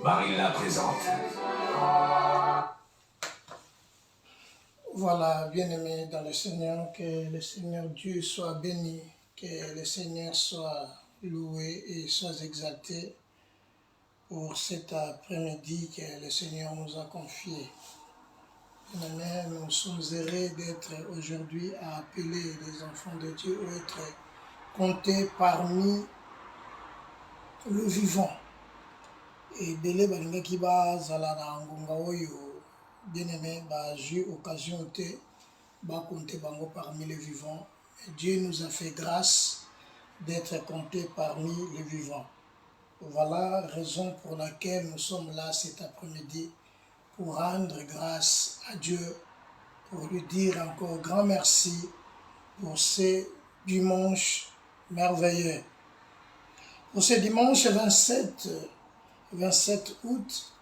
Marie la présente. Voilà, bien-aimés dans le Seigneur, que le Seigneur Dieu soit béni, que le Seigneur soit loué et soit exalté pour cet après-midi que le Seigneur nous a confié. Bien-aimés, nous sommes heureux d'être aujourd'hui à appeler les enfants de Dieu ou être comptés parmi le vivant. Et Bélé Balinga ba Zala Ngonga Oyo, bien-aimé, j'ai occasion de compter bango parmi les vivants. Et Dieu nous a fait grâce d'être comptés parmi les vivants. Voilà la raison pour laquelle nous sommes là cet après-midi pour rendre grâce à Dieu, pour lui dire encore grand merci pour ce dimanche merveilleux. Pour ce dimanche 27 août,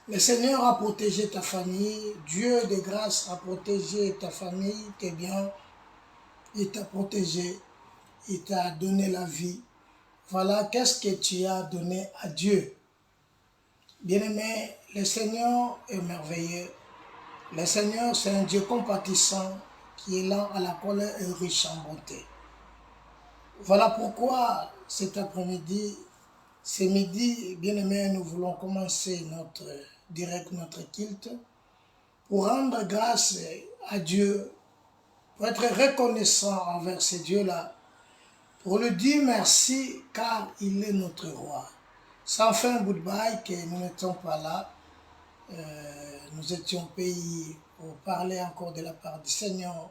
le Seigneur a protégé ta famille, Dieu de grâce a protégé ta famille, tes biens, il t'a protégé, il t'a donné la vie. Voilà qu'est-ce que tu as donné à Dieu. Bien-aimé, le Seigneur est merveilleux. Le Seigneur, c'est un Dieu compatissant qui est lent à la colère et riche en bonté. Voilà pourquoi cet après-midi, ce midi, bien-aimé, nous voulons commencer notre direct, notre culte, pour rendre grâce à Dieu, pour être reconnaissant envers ce Dieu-là, pour lui dire merci car il est notre roi. Sans faire un goodbye que nous n'étions pas là, nous étions payés pour parler encore de la part du Seigneur,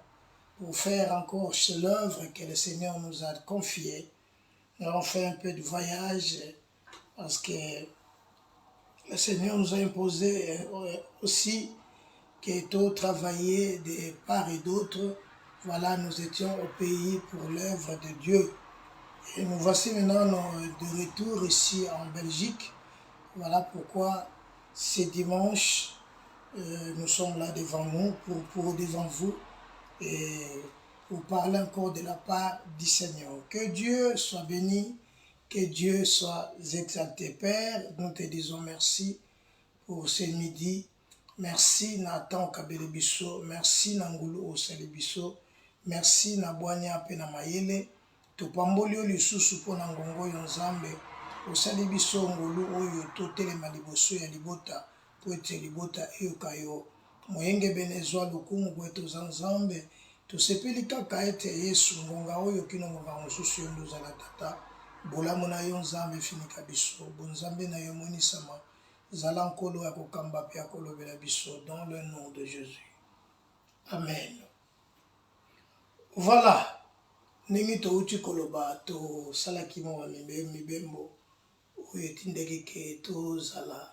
pour faire encore l'œuvre que le Seigneur nous a confiée. Nous avons fait un peu de voyage parce que le Seigneur nous a imposé aussi que tout travailler de part et d'autre. Voilà, nous étions au pays pour l'œuvre de Dieu. Et nous voici maintenant de retour ici en Belgique. Voilà pourquoi ce dimanche, nous sommes là devant nous, devant vous, et pour parler encore de la part du Seigneur. Que Dieu soit béni, que Dieu soit exalté. Père, nous te disons merci pour ce midi. Merci Nathan Kabelebiso, merci Nangulu Oselebiso, merci Nabwanya Pena Mayele. Topamboli oyo lisusu mpona ngongo oyo Nzambe osali biso ngolu oyo totelema liboso ya libota po ete libota eyoka yo moyenge bene ezwa lokumu po ete oza Nzambe tosepeli kaka ete Yesu ngonga oyo kino ngonga mosusu yo nde ozala tata bolamu na yo Nzambe efinika biso bonzambe na yo monisama zala nkolo ya kokamba mpe ya kolobela biso dans le nom de Jésus. Amen. Voilà. Ndenge touti koloba to salaki mo mibembo oyo etindeki ke tozala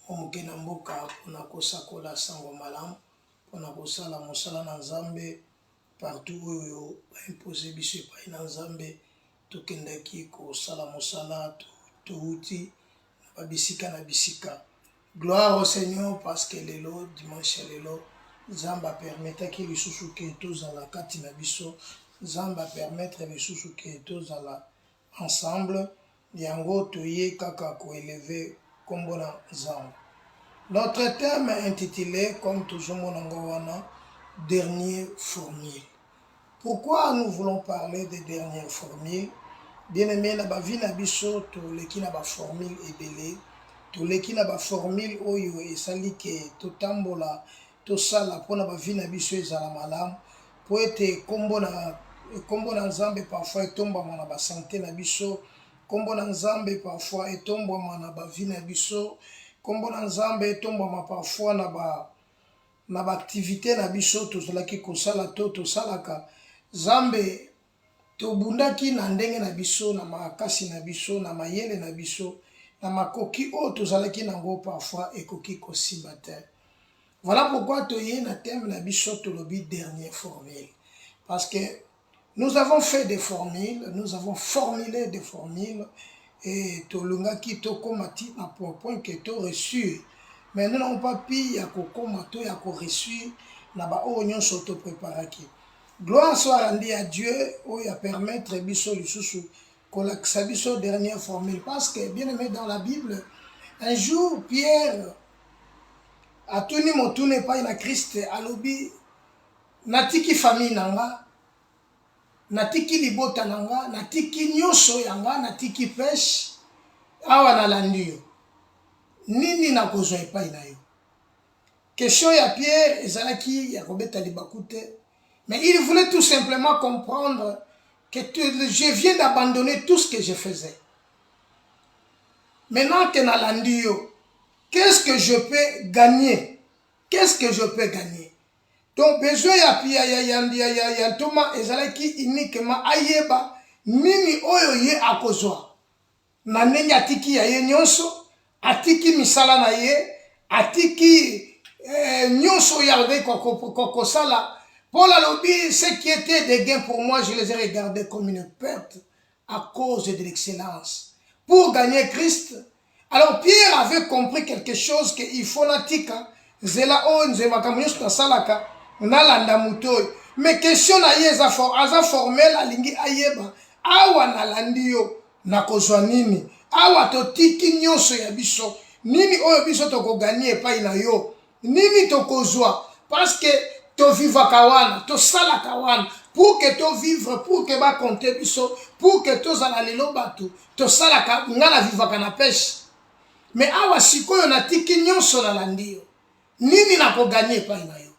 moke na mboka mpona kosakola sango malamu mpona kosala mosala na Nzambe partout oyo baimpose biso epai na Nzambe tokendaki kosala mosala touti na babisika na bisika. Gloire au Seigneur parce que lelo dimanche lelo Zamba permettre que les sous que tous à la katina biso. Zamba permettre les sous que tous à la ensemble. Yango toye kaka ko élever kombona zamba. Notre thème est intitulé, comme toujours mon angowana, dernière formule. Pourquoi nous voulons parler des dernières formules? Bien aimé, na ba vie na biso to leki na ba formule ebele, to leki na ba formule oyo esali ke to tambola to sala pona ba vie na biso ezala malamu, po ete kombo na Nzambe parfois etombama na ba santé na biso, kombo na Nzambe parfois etombama na ba vie na biso, kombo na Nzambe etombama parfois na ba activité na biso tozalaki kosala to tosalaka. Nzambe tobundaki na ndenge na biso, na makasi na biso, na mayele na biso, na makoki oyo tozalaki nango parfois ekoki kosimba te. Voilà pourquoi toye na thème na biso tolobi dernière formule. Parce que nous avons fait des formules, nous avons formulé des formules et tolungaki tokomati na point que to reçu. Mais nous n'avons pas pu ya kokoma to ya ko reçu na ba oyo nyonso to préparaki. Gloire soit rendue à Dieu, où il a permettre biso lisusu kolakisa biso dernière formule. Parce que, bien aimé dans la Bible, un jour, Pierre a tuni motune pa na Christ, alobi, natiki famille nanga, natiki libota nanga, natiki nyonso yanga, natiki pêche, awa na landio. Nini na kozwa epai na yo? Question ya Pierre, ezalaki ya kobeta libakute. Mais il voulait tout simplement comprendre que je viens d'abandonner tout ce que je faisais. Maintenant que na landio, qu'est-ce que je peux gagner? Qu'est-ce que je peux gagner? Donc besoin ya Thomas ezalaki uniquement ayeba nini oyo ye akozwa. Na ndenge atiki ya ye nyonso, atiki misala na ye, atiki nyonso ya kokosala. Paul a lobby, ce qui était des gains pour moi, je les ai regardés comme une perte à cause de l'excellence. Pour gagner Christ, alors Pierre avait compris quelque chose qu'il faut natika, zela o nzema kamunyosu na salaka, na landa mutoy. Mais question na ye aza formel alingi ayeba, awa na landio na kozwa nini, awa totiki nyonso ya biso, nini oyo biso toko gagner epai na yo, nini tokozwa, parce que to vivre kawana, to sala kawana, pour que to vivre, pour que ba compter biso, pour que to zala lelo batu, to sala ka ngana vivre kana pêche. Mais awa sikoyo na tiki nyonso na landio. Nini na ko gagner pa na yo.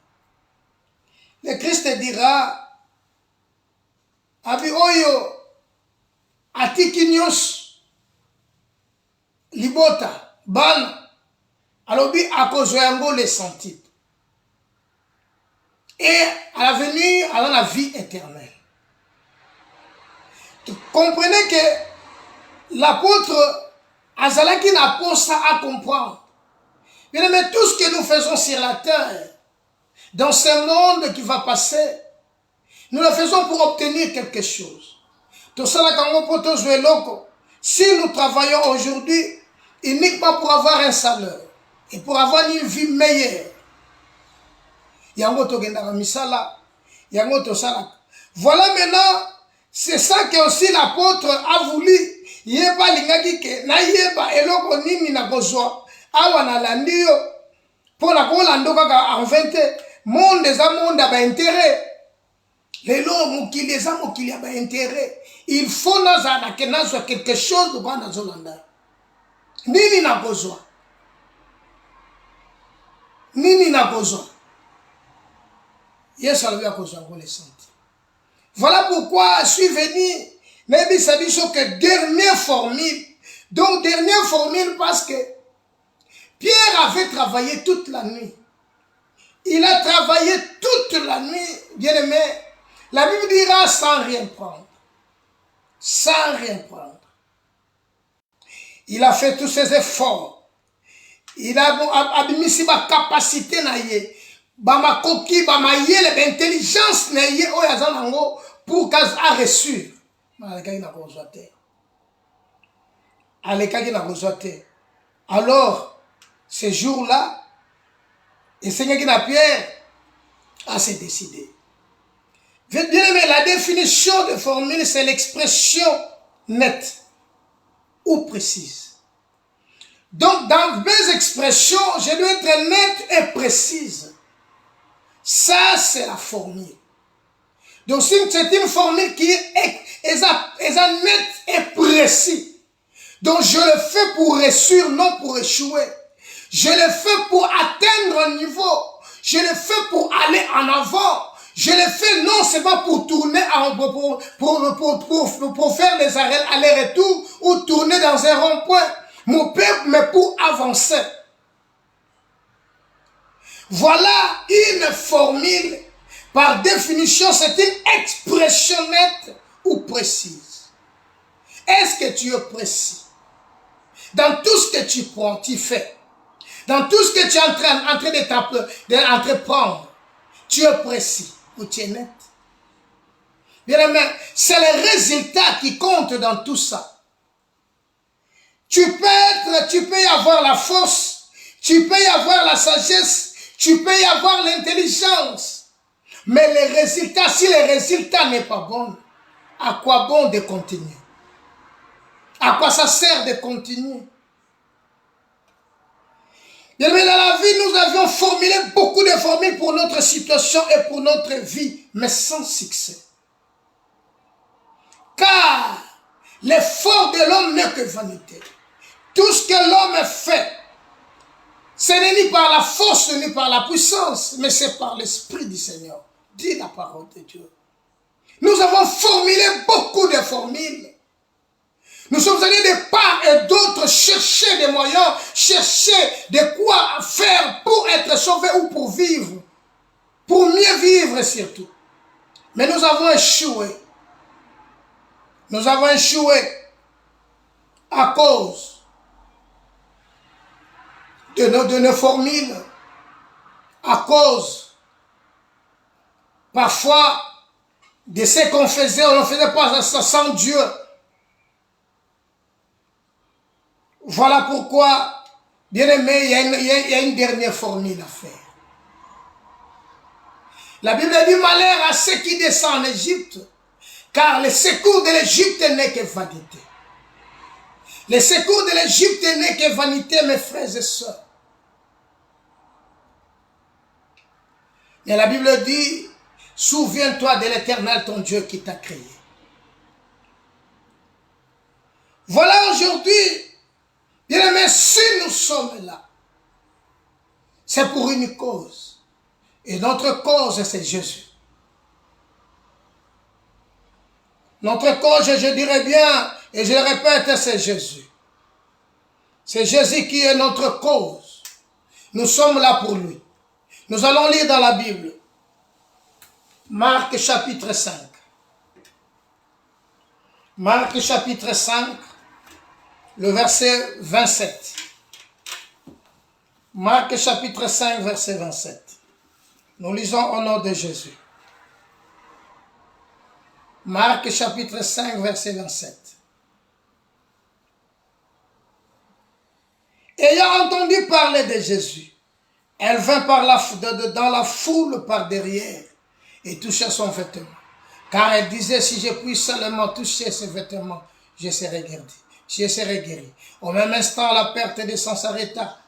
Le Christ dira abi oyo atiki nyonso libota bana alobi akozwa yango les centipes. Et à l'avenir, à la vie éternelle. Vous comprenez que l'apôtre Azalaki n'a pas ça à comprendre. Mais tout ce que nous faisons sur la terre, dans ce monde qui va passer, nous le faisons pour obtenir quelque chose. Si nous travaillons aujourd'hui uniquement pour avoir un salaire et pour avoir une vie meilleure, voilà maintenant, c'est ça que aussi l'apôtre a voulu. Yeba lingaki ke na yeba eloko nini na kozwa awa na landio pour la kolando kaka en 20 monde za monde ba intérêt lelo mukili za mukili ba intérêt il faut nazana ke nazwa quelque chose de bana zolanda nini na kozwa Yes, voilà pourquoi je suis venu. Mais ça dit que dernière formule. Donc, dernière formule parce que Pierre avait travaillé toute la nuit. Il a travaillé toute la nuit, bien aimé. La Bible dira sans rien prendre. Sans rien prendre. Il a fait tous ses efforts. Il a mis sa capacité naïe. Bama koki bama yele l'intelligence na ye oyaza nango pour qu'elle a reçu alekaki na kozwa te alors ce jour là esengaki na Pierre à se décider. Bien aimé, la définition de formule, c'est l'expression nette ou précise. Donc, dans mes expressions, je dois être nette et précise. Ça, c'est la formule. Donc, c'est une formule qui est nette et précise. Donc, je le fais pour réussir, non pour échouer. Je le fais pour atteindre un niveau. Je le fais pour aller en avant. Je le fais non seulement pour tourner, pour faire les allers-retours ou tourner dans un rond-point, mais pour avancer. Voilà une formule. Par définition, c'est une expression nette ou précise. Est-ce que tu es précis? Dans tout ce que tu prends, tu fais. Dans tout ce que tu es en train d'entreprendre, tu es précis ou tu es net. Bien aimé, c'est le résultat qui compte dans tout ça. Tu peux y avoir la force, tu peux y avoir la sagesse, tu peux y avoir l'intelligence. Mais les résultats, si le résultat n'est pas bon, à quoi bon de continuer? À quoi ça sert de continuer? Bien aimé, dans la vie, nous avions formulé beaucoup de formules pour notre situation et pour notre vie, mais sans succès. Car l'effort de l'homme n'est que vanité. Tout ce que l'homme fait, ce n'est ni par la force ni par la puissance, mais c'est par l'Esprit du Seigneur. Dit la parole de Dieu. Nous avons formulé beaucoup de formules. Nous sommes allés de part et d'autre chercher des moyens, chercher de quoi faire pour être sauvés ou pour vivre. Pour mieux vivre surtout. Mais nous avons échoué. Nous avons échoué à cause de nos formules, à cause parfois de ce qu'on faisait, on ne faisait pas ça sans Dieu. Voilà pourquoi, bien aimé, il y a une dernière formule à faire. La Bible dit malheur à ceux qui descendent en Égypte, car le secours de l'Égypte n'est que vanité. Le secours de l'Égypte n'est que vanité, mes frères et sœurs. Et la Bible dit, souviens-toi de l'Éternel, ton Dieu qui t'a créé. Voilà aujourd'hui, bien aimé, si nous sommes là, c'est pour une cause. Et notre cause, c'est Jésus. Notre cause, je dirais bien, et je le répète, c'est Jésus. C'est Jésus qui est notre cause. Nous sommes là pour lui. Nous allons lire dans la Bible. Marc chapitre 5. Marc chapitre 5, le verset 27. Marc chapitre 5, verset 27. Nous lisons au nom de Jésus. Marc chapitre 5, verset 27. Ayant entendu parler de Jésus, elle vint dans la foule par derrière et toucha son vêtement. Car elle disait, si je puis seulement toucher ses vêtements, je serai guéri. Je serai guéri. Au même instant, la perte de sang s'arrêta.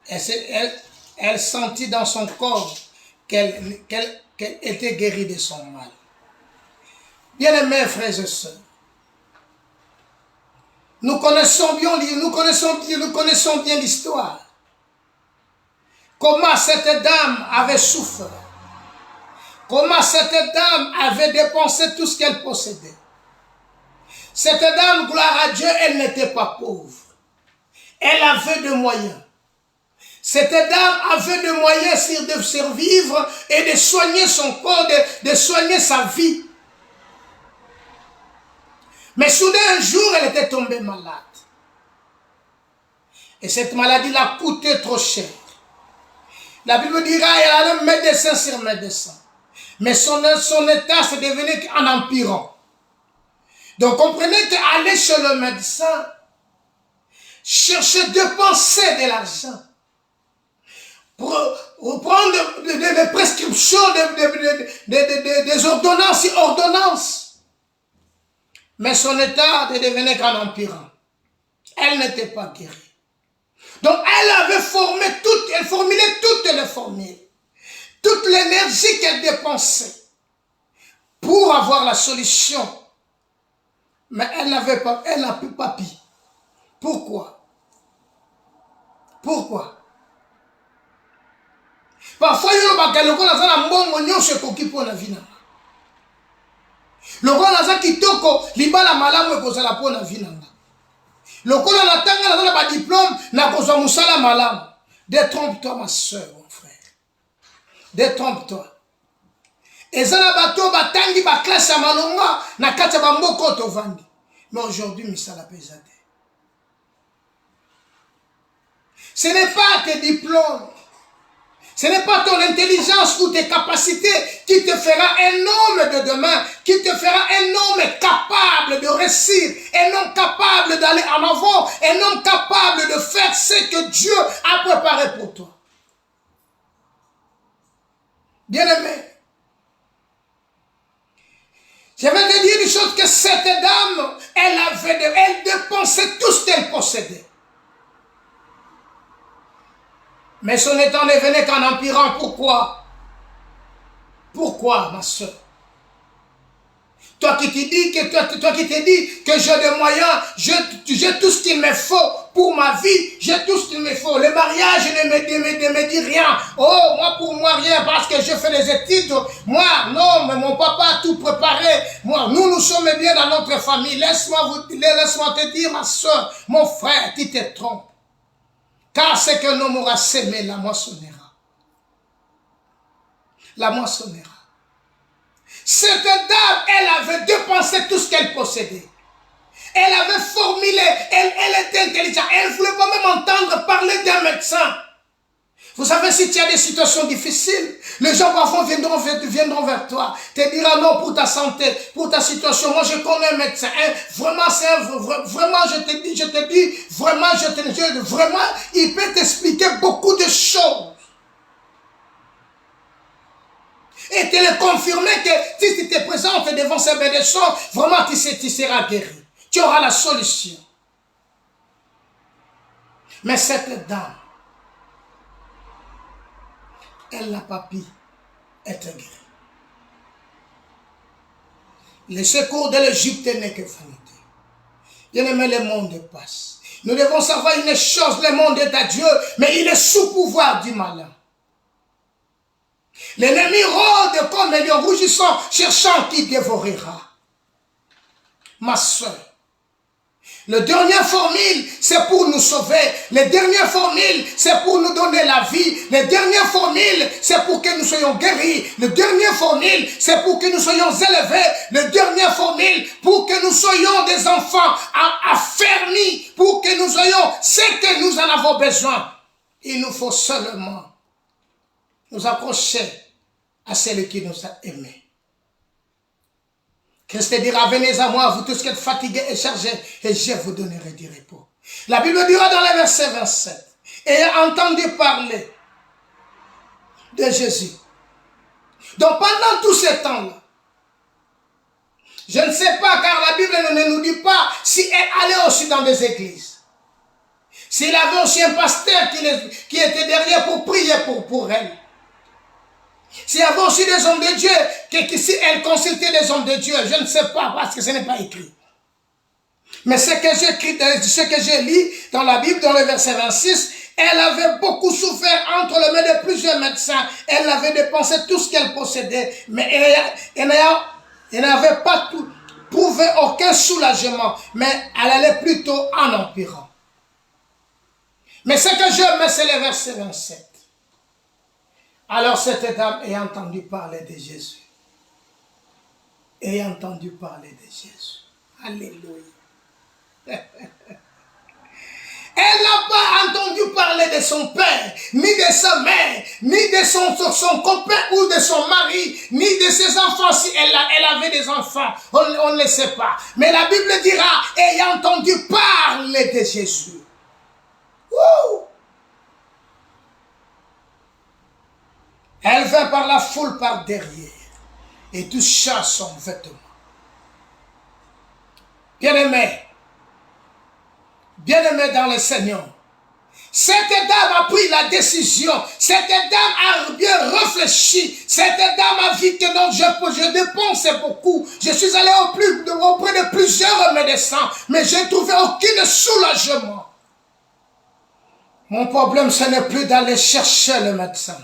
Elle sentit dans son corps qu'elle était guérie de son mal. Bien-aimés frères et sœurs, nous connaissons bien l'histoire. Comment cette dame avait souffert. Comment cette dame avait dépensé tout ce qu'elle possédait. Cette dame, gloire à Dieu, elle n'était pas pauvre. Elle avait des moyens. Cette dame avait des moyens de survivre et de soigner son corps, de soigner sa vie. Mais soudain, un jour, elle était tombée malade. Et cette maladie l'a coûté trop cher. La Bible dira, elle allait médecin sur médecin. Mais son état s'est devenu en empirant. Donc comprenez qu'aller chez le médecin, chercher dépenser de l'argent, pour prendre des prescriptions prescriptions, des ordonnances. Mais son état ne devenait qu'en empirant. Elle n'était pas guérie. Donc elle avait elle formulait toutes les formules, toute l'énergie qu'elle dépensait pour avoir la solution. Mais elle n'a plus papy. Pourquoi? Pourquoi? Parfois, il y a des gens qui ont des gens lokola naza kitoko libala malamu ekozala pona vie nanga lokola natanga naza na ba diplôme na kozwa musala malamu. Détrompe-toi ma soeur, mon frère, détrompe-toi. Ezala bato batangi ba classe ya malonga na kati ya bamboko tovandi, mais aujourd'hui misala pesa te. Ce n'est pas tes diplômes, ce n'est pas ton intelligence ou tes capacités qui te fera un homme de demain, qui te fera un homme capable de réussir, un homme capable d'aller en avant, un homme capable de faire ce que Dieu a préparé pour toi. Bien-aimé, je vais te dire une chose, que cette dame, elle dépensait tout ce qu'elle possédait. Mais son état ne venait qu'en empirant. Pourquoi? Pourquoi, ma soeur? Toi qui te dis que j'ai des moyens, j'ai tout ce qu'il me faut pour ma vie, j'ai tout ce qu'il me faut. Le mariage ne me dit rien. Oh, moi pour moi rien parce que je fais des études. Moi, non, mais mon papa a tout préparé. Moi, nous sommes bien dans notre famille. Laisse-moi te dire, ma soeur, mon frère, tu te trompes. Car ce que l'homme aura sémé, la moissonnera. La moissonnera. Cette dame, elle avait dépensé tout ce qu'elle possédait. Elle avait formulé, elle était intelligente. Elle ne voulait pas même entendre parler d'un médecin. Vous savez, si tu as des situations difficiles, les gens parfois viendront vers toi, te diront non pour ta santé, pour ta situation. Moi, je connais un médecin. Vraiment, vraiment, je te dis, vraiment, il peut t'expliquer beaucoup de choses. Et te le confirmer que si tu te présentes devant ces bénédictions, vraiment, tu seras guéri. Tu auras la solution. Mais cette dame, elle n'a pas pu être guérie. Le secours de l'Égypte n'est que vanité. Bien-aimé, le monde passe. Nous devons savoir une chose, le monde est à Dieu, mais il est sous pouvoir du malin. L'ennemi rôde comme un lion rougissant, cherchant qui dévorera. Ma soeur, la dernière formule, c'est pour nous sauver. La dernière formule, c'est pour nous donner la vie. La dernière formule, c'est pour que nous soyons guéris. La dernière formule, c'est pour que nous soyons élevés. La dernière formule, pour que nous soyons des enfants affermis, pour que nous soyons ce que nous en avons besoin. Il nous faut seulement nous accrocher à celui qui nous a aimés. Christ dira, venez à moi, vous tous qui êtes fatigués et chargés, et je vous donnerai du repos. La Bible dira dans le verset 27, ayant entendu parler de Jésus. Donc pendant tout ce temps-là, je ne sais pas, car la Bible ne nous dit pas si elle allait aussi dans des églises. S'il avait aussi un pasteur qui était derrière pour prier pour elle. S'il y avait aussi des hommes de Dieu, si elle consultait des hommes de Dieu, je ne sais pas, parce que ce n'est pas écrit. Mais ce que j'ai lu dans la Bible, dans le verset 26, elle avait beaucoup souffert entre les mains de plusieurs médecins. Elle avait dépensé tout ce qu'elle possédait, mais elle n'avait pas trouvé aucun soulagement, mais elle allait plutôt en empirant. Mais ce que je mets, c'est le verset 27. Alors cette dame ayant entendu parler de Jésus. Ayant entendu parler de Jésus. Alléluia. Elle n'a pas entendu parler de son père, ni de sa mère, ni de son copain ou de son mari, ni de ses enfants, si elle avait des enfants. On ne le sait pas. Mais la Bible dira, ayant entendu parler de Jésus. Wouh! Elle vint par la foule par derrière et toucha son vêtement. Bien-aimé dans le Seigneur, cette dame a pris la décision, cette dame a bien réfléchi, cette dame a dit que non, je dépense beaucoup, je suis allé auprès de plusieurs médecins, mais je n'ai trouvé aucun soulagement. Mon problème, ce n'est plus d'aller chercher le médecin.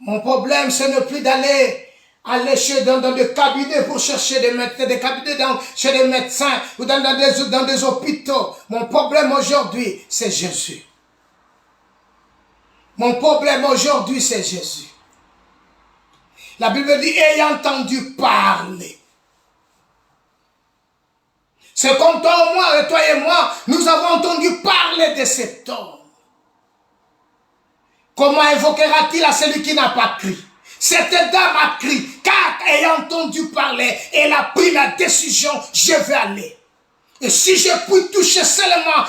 Mon problème, ce n'est plus d'aller dans des cabinets pour chercher des médecins, chez des médecins ou dans des hôpitaux. Mon problème aujourd'hui, c'est Jésus. Mon problème aujourd'hui, c'est Jésus. La Bible dit, ayant entendu parler. C'est comme toi et moi, nous avons entendu parler de cet homme. Comment invoquera-t-il à celui qui n'a pas cru? Cette dame a crié, car ayant entendu parler, elle a pris la décision, je vais aller. Et si je puis toucher seulement,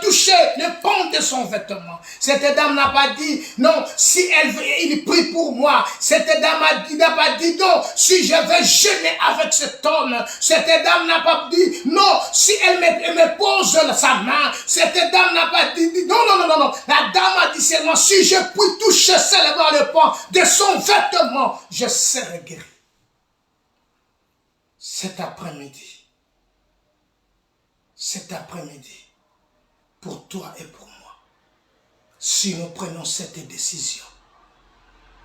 toucher le pan de son vêtement. Cette dame n'a pas dit, non, si il prie pour moi. Cette dame n'a pas dit, non, si je vais jeûner avec cet homme. Cette dame n'a pas dit, non, si elle me pose sa main. Cette dame n'a pas dit, non. La dame a dit seulement, si je puis toucher seulement le pan de son vêtement, je serai guéri. Cet après-midi, pour toi et pour moi, si nous prenons cette décision,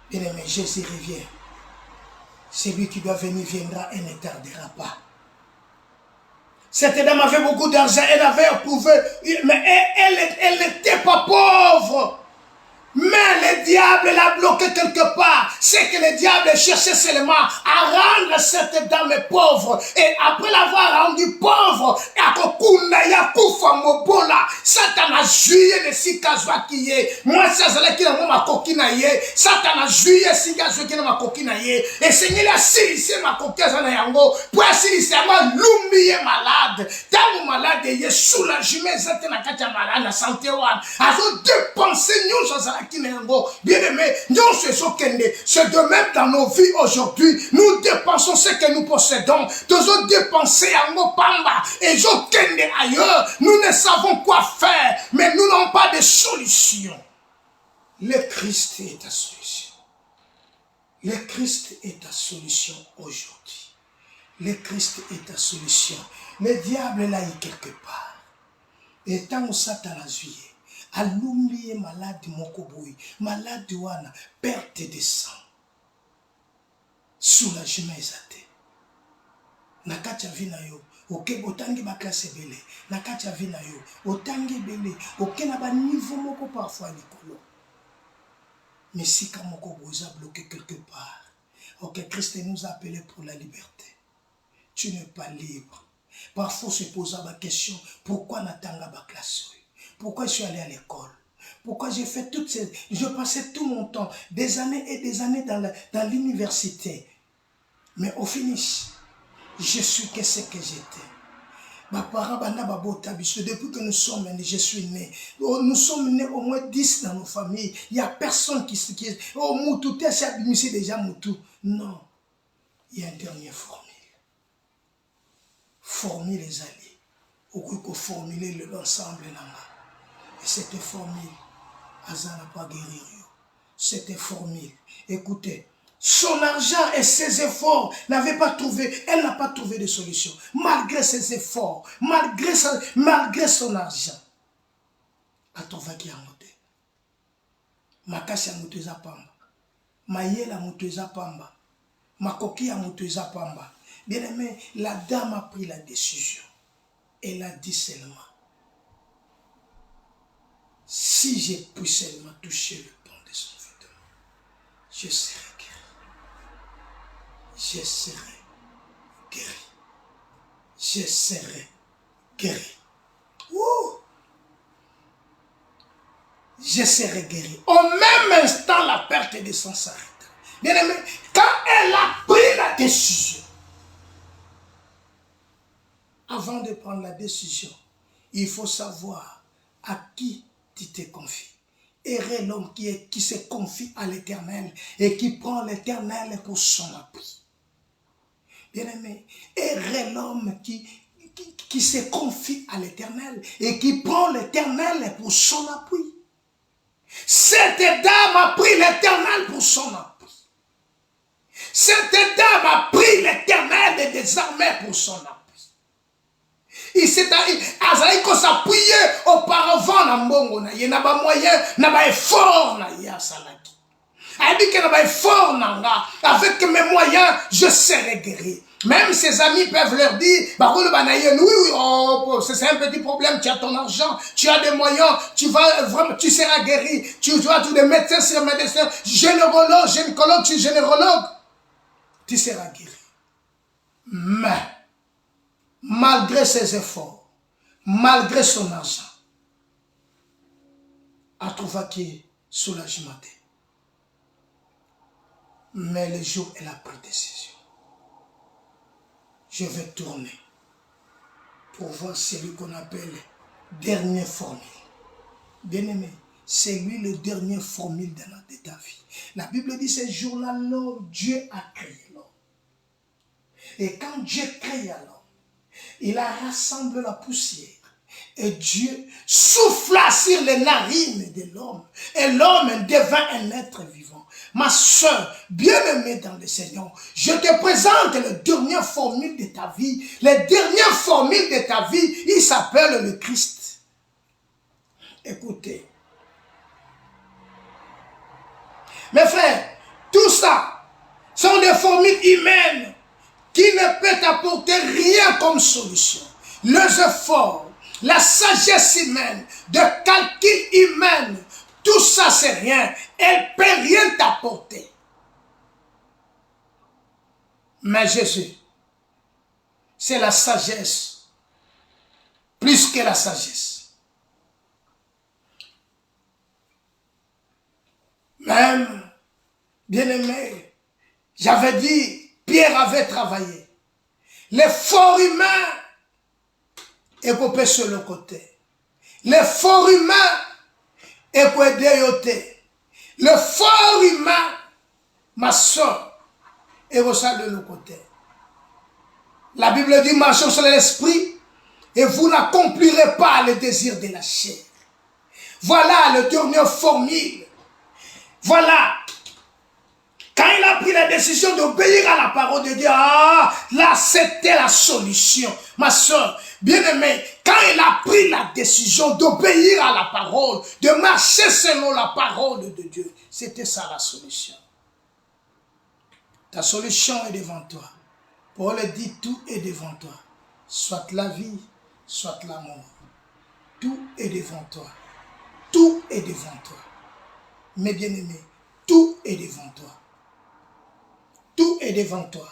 bien-aimé, Jésus revient. Celui qui doit venir viendra et ne tardera pas. Cette dame avait beaucoup d'argent, elle avait éprouvé, mais elle n'était pas pauvre. Mais le diable l'a bloqué quelque part. C'est que le diable cherchait seulement à rendre cette dame pauvre. Et après l'avoir rendue pauvre, Satan a joué le sikazwa qui est. Moi, ça c'est qui n'a ma coquine. Satan a joué le sikazwa qui n'a ma coquine. Et Seigneur a silissé ma coquine. Pour silissé ma lumbi malade. Tant malade, il est soulagé. Mais c'est un cas malade, la santé. A dépensé nous bien-aimé, c'est de même dans nos vies aujourd'hui. Nous dépensons ce que nous possédons. Nous dépensons à nos pamba et ailleurs. Nous ne savons quoi faire, mais nous n'avons pas de solution. Le Christ est ta solution. Le Christ est ta solution aujourd'hui. Le Christ est ta solution. Le diable l'a eu quelque part. Et tant que Satan a joué, alumbi malade mokoboui, malade wana, perte de sang. Soulagement ezate. Nakati vina yo, oke botangi ba classe belé. Nakati vina yo, otangi belé, oke na ba niveau moko parfois likolo. Mais si quand mokoboui a bloqué quelque part, ok, Christ nous a appelé pour la liberté. Tu n'es pas libre. Parfois se poser la question, pourquoi natanga ba classe? Pourquoi je suis allé à l'école? Pourquoi j'ai fait toutes ces... Je passais tout mon temps, des années et des années dans l'université. Mais au finish, je suis qu'est-ce que j'étais. Depuis que nous sommes nés, je suis né. Nous sommes nés au moins 10 dans nos familles. Il n'y a personne qui... Oh, Moutou, t'es déjà Moutou. Non. Il y a une dernière formule. Former les alliés. Ou qu'on formuler l'ensemble là-bas. Et cette formule, Asa n'a pas guéri. Cette formule, écoutez, son argent et ses efforts n'avaient pas trouvé, elle n'a pas trouvé de solution. Malgré ses efforts, malgré son argent. Atovaki a monté. Makasi a monté Zapamba. Mayela a monté Zapamba. Makoki a monté Zapamba. Bien aimé, la dame a pris la décision. Elle a dit seulement, si je puis seulement toucher le pan de son vêtement, je serai guéri. Je serai guéri. Je serai guéri. Ouh! Je serai guéri. Au même instant, la perte de sang s'arrête. Bien aimé, quand elle a pris la décision, avant de prendre la décision, il faut savoir à qui tu te confies. Heureux l'homme qui se confie à l'Éternel et qui prend l'Éternel pour son appui. Bien-aimé, heureux l'homme qui se confie à l'Éternel et qui prend l'Éternel pour son appui. Cette dame a pris l'Éternel pour son appui. Cette dame a pris l'Éternel des armées pour son appui. Il s'est s'appuyer auparavant na mbongo na ye na ba moyen na ba effort na ya salaki. A dit que na ba effort na nga avec mes moyens je serai guéri. Même ses amis peuvent leur dire bah oui oh, c'est un petit problème, tu as ton argent, tu as des moyens, tu vas vraiment tu seras guéri, tu dois tous les médecins sur médecins, gynécologue, tu es générologue, tu seras guéri. Mais malgré ses efforts, malgré son argent, a trouvé qui soulagement. Mais le jour elle a pris décision. Je vais tourner pour voir celui qu'on appelle dernière formule. Bien-aimé, c'est lui le dernier formule de ta vie. La Bible dit ce jour-là, Dieu a créé l'homme. Et quand Dieu crée l'homme, il a rassemblé la poussière. Et Dieu souffla sur les narines de l'homme. Et l'homme devint un être vivant. Ma soeur, bien-aimée dans le Seigneur, je te présente la dernière formule de ta vie. La dernière formule de ta vie, il s'appelle le Christ. Écoutez. Mes frères, tout ça sont des formules humaines qui ne peuvent apporter rien comme solution. Les efforts, la sagesse humaine, de calcul humain, tout ça c'est rien. Elle ne peut rien t'apporter. Mais Jésus, c'est la sagesse, plus que la sagesse. Même, bien-aimé, j'avais dit, Pierre avait travaillé. L'effort humain est coupé sur le côté. L'effort humain est coupé. L'effort humain, ma soeur, est de le côté. La Bible dit, marchez sur l'esprit et vous n'accomplirez pas le désir de la chair. Voilà le dernier formule. Voilà. Quand il a pris la décision d'obéir à la parole de Dieu, là c'était la solution. Ma soeur, bien-aimée, quand il a pris la décision d'obéir à la parole, de marcher selon la parole de Dieu, c'était ça la solution. Ta solution est devant toi. Paul dit, tout est devant toi. Soit la vie, soit la mort. Tout est devant toi. Tout est devant toi. Mais bien-aimé, tout est devant toi. Tout est devant toi.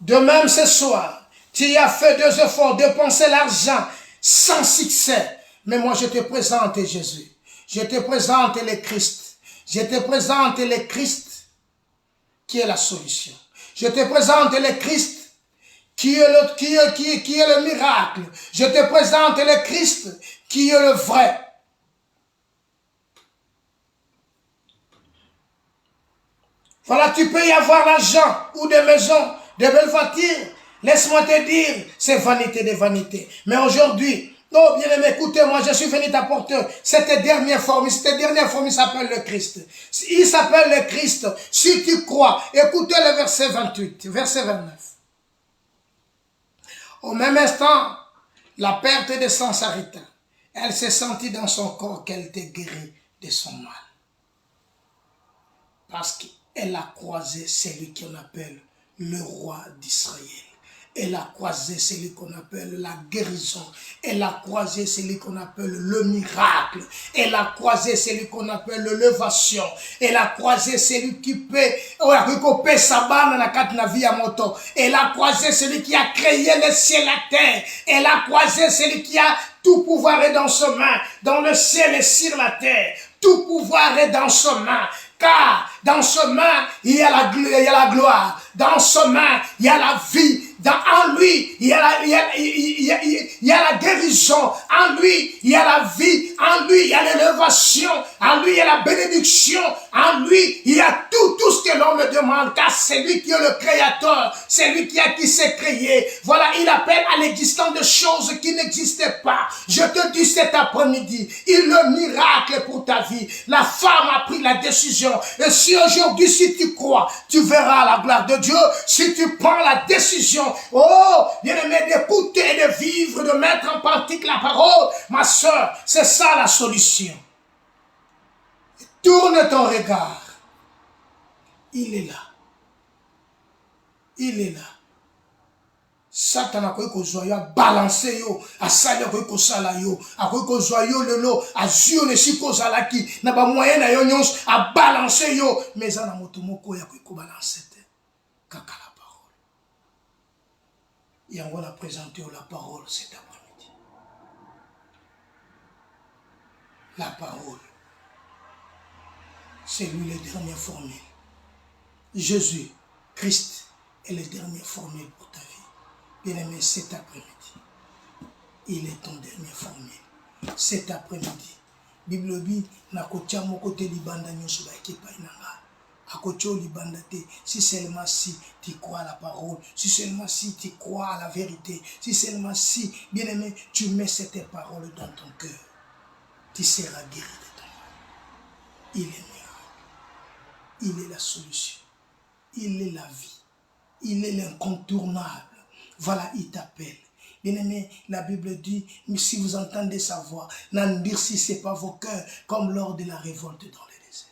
De même ce soir, tu as fait 2 efforts, dépenser l'argent sans succès. Mais moi je te présente Jésus. Je te présente le Christ. Je te présente le Christ qui est la solution. Je te présente le Christ qui est le miracle. Je te présente le Christ qui est le vrai. Voilà, tu peux y avoir l'argent ou des maisons, des belles voitures. Laisse-moi te dire, c'est vanité de vanité. Mais aujourd'hui, oh bien-aimé, écoutez-moi, je suis venu t'apporter cette dernière formule s'appelle le Christ. Il s'appelle le Christ. Si tu crois, écoutez le verset 28, verset 29. Au même instant, la perte de sang s'arrêta. Elle s'est sentie dans son corps qu'elle était guérie de son mal. Parce qu'elle a croisé celui qu'on appelle le roi d'Israël. Elle a croisé celui qu'on appelle la guérison. Elle a croisé celui qu'on appelle le miracle. Elle a croisé celui qu'on appelle l'élévation. Elle a croisé celui qui peut recouper sa barre dans la vie à moto. Elle a croisé celui qui a créé le ciel et la terre. Elle a croisé celui qui a tout pouvoir est dans ses mains, dans le ciel et sur la terre. Tout pouvoir est dans ses mains. Car dans ses mains, il y a la gloire. Dans ses mains, il y a la vie. en lui, il y a la guérison. En lui, il y a la vie. En lui, il y a l'élévation. En lui, il y a la bénédiction. En lui, il y a tout ce que l'homme demande. Car c'est lui qui est le créateur. C'est lui qui s'est créé. Voilà, il appelle à l'existence de choses qui n'existaient pas. Je te dis cet après-midi, il est le miracle pour ta vie. La femme a pris la décision. Et si aujourd'hui, si tu crois, tu verras la gloire de Dieu. Si tu prends la décision, oh, bien-aimé, d'écouter et de vivre, de mettre en pratique la parole, ma soeur, c'est ça la solution. Tourne ton regard. Il est là. Il est là. Satan a koyi kozwa yo, a balancé yo, a sali a koyi kosala yo, a koyi kozwa yo lelo, a zio ne si kozalaki, na ba moyen na yo nyons, a balancé yo, mais ça na moto moko ya koyi ko balancer te, kaka la parole. Et on va présenter la parole cet après-midi. La parole, c'est lui le dernier formule. Jésus, Christ est le dernier formule pour ta vie. Bien-aimé, cet après-midi, il est ton dernier formule. Cet après-midi, Bible dit, na kotia moko te libanda nyonso ba ekipa inanga. Akotio libanda te, si seulement si tu crois à la parole, si seulement si tu crois à la vérité, si seulement si, bien-aimé, tu mets cette parole dans ton cœur, tu seras guéri de ton mal. Il est miracle. Il est la solution. Il est la vie. Il est l'incontournable. Voilà, il t'appelle. Bien-aimé, la Bible dit, mais si vous entendez sa voix, n'endurcissez pas vos cœurs comme lors de la révolte dans le désert.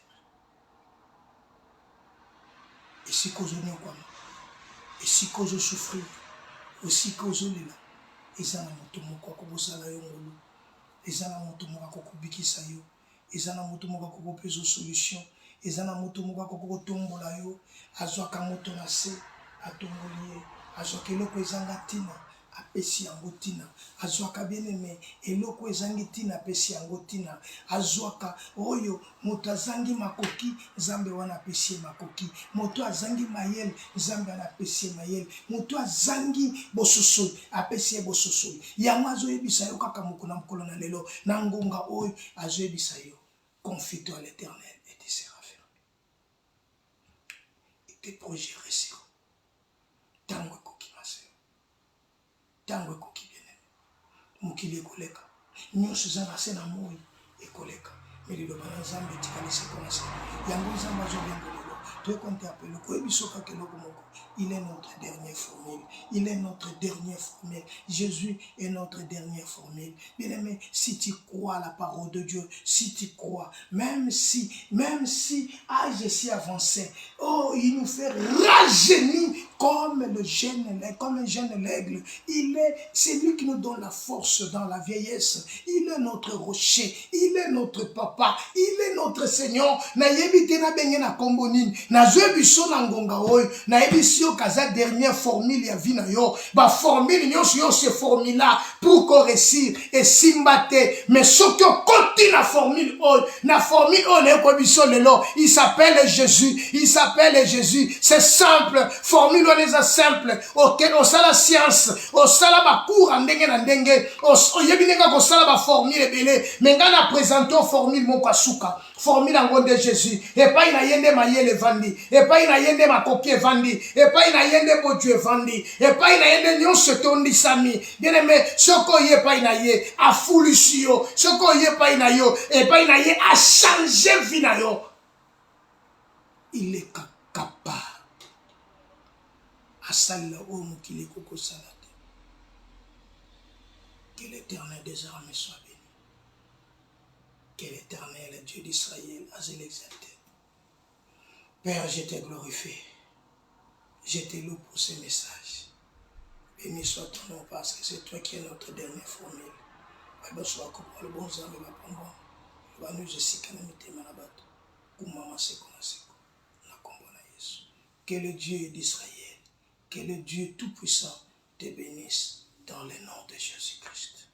Et si cause nous quoi, et si cause souffrir, aussi cause là, et ça n'a moto moko ko bosala yo ngolo, et ça n'a moto moko ko bikisa yo, et ça n'a moto moko ko peso solution, et ça n'a moto moko ko tombola yo, azwa ka moto na se, atombolier. Azwaka eloko ezanga tina apesi yango tina, azwaka bien-aimé eloko ezangi tina apesi yango tina, azwaka oyo moto azangi makoki Nzambe wana apesi makoki, moto azangi mayele Nzambe wana apesi mayele, moto azangi bososoli apesi bososoli. Yango azoyebisa yo kaka mokona mokolo na lelo na ngonga oyo azoyebisa yo, confie-toi à l'Éternel et tu seras fermé. Et tes projets réussiront. Tango koki maseo, tango koki bien-aimé, mokili ekoleka, nyonso eza na se na moi ekoleka, mais liloba na Nzambe etikali seko na se, yango Nzambe azobenga lelo, toyekonte apelo, koyebiso kaka eloko moko, il est notre dernière formule, il est notre dernière formule, Jésus est notre dernière formule. Bien-aimé, si tu crois à la parole de Dieu, si tu crois, même si âge si avancé, oh, il nous fait rajeunir comme un jeune aigle. C'est lui qui nous donne la force dans la vieillesse. Il est notre rocher, il est notre papa, il est notre Seigneur. Na yebite na benge na kombo nini, na zebiso na ngonga oyo, na yebisio kaza dernière formule ya vie na yo, ba formule nyonso yo se formule là pour qu'on réussisse et simbate, mais surtout continue la formule oyo, na formule oyo na yebiso lelo, il s'appelle Jésus, c'est simple, formule on est simple, auquel on sala science, on sala ba cours en ndenge na ndenge, on yebineka ko sala ba formule belé, mais ngana présenter formule mon kasuka, formule en de Jésus, et pas ina yende mayele vandi, et pas ina yende makoki vandi, et pas ina yende bodu vandi, et pas ina yende nyonso tondi sami, bien aimé, soko ye pas ina ye, a fulusio, soko ye pas ina yo, et pas ina ye a changer vie na yo. Il est capable. Asala o mukile koko salate. Que l'Éternel des armées soit béni. Que l'Éternel, Dieu d'Israël, a l'exalté. Père, je te glorifie. Je te loue pour ce message. Béni soit ton nom parce que c'est toi qui es notre dernière formule. Soit le bon zambé va prendre. Va nous aussi calamité manabato. Kumama seko na seko. Na kombo na Yesu. Que le Dieu d'Israël, que le Dieu tout-puissant te bénisse dans le nom de Jésus-Christ.